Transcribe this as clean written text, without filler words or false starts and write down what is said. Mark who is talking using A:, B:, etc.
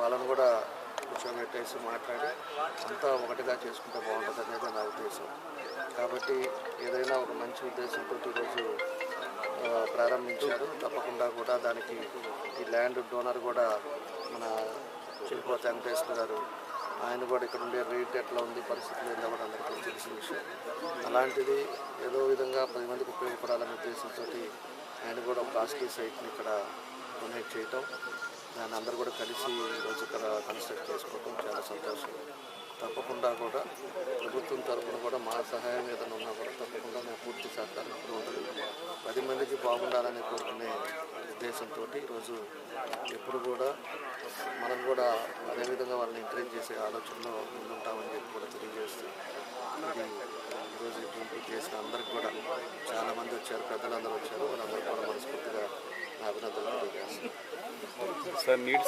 A: వాళ్ళని కూడా కూర్చోబెట్టేసి మాట్లాడి అంతా ఒకటిగా చేసుకుంటే బాగుంటుంది అనేది నా ఉద్దేశం. కాబట్టి ఏదైనా ఒక మంచి ఉద్దేశంతో ఈరోజు ప్రారంభించారు. తప్పకుండా కూడా దానికి ఈ ల్యాండ్ డోనర్ కూడా మన చిలుకూరి వెంకటేశ్వర గారు, ఆయన కూడా ఇక్కడ ఉండే రేట్ ఎట్లా ఉంది, పరిస్థితులు ఏందో కూడా అందరికీ తెలిసిన విషయం. అలాంటిది ఏదో విధంగా 10 మందికి ఉపయోగపడాలనే ఉద్దేశంతో ఆయన కూడా ఒక కాస్ట్లీ సైట్ని ఇక్కడ డొనేట్ చేయటం, దాన్ని అందరూ కూడా కలిసి ఈరోజు ఇక్కడ కన్స్ట్రక్ట్ చేసుకోవటం చాలా సంతోషం. తప్పకుండా కూడా ప్రభుత్వం తరఫున కూడా మా సహాయం ఏదైనా ఉన్నా కూడా తప్పకుండా మేము పూర్తి సహకారం ఇప్పుడు ఉంటుంది. 10 మందికి బాగుండాలని కోరుకునే ఉద్దేశంతో ఈరోజు ఎప్పుడు కూడా మనం కూడా అదేవిధంగా వాళ్ళని ఎంకరేజ్ చేసే ఆలోచనలో ముందుంటామని చెప్పి కూడా తెలియజేస్తూ, ఇది ఈరోజు గుంపు చేసిన అందరికి కూడా చాలామంది వచ్చారు, పెద్దలందరూ వచ్చారు, వాళ్ళందరూ కూడా మనస్ఫూర్తిగా నా అభినందనలు తెలియజేస్తారు.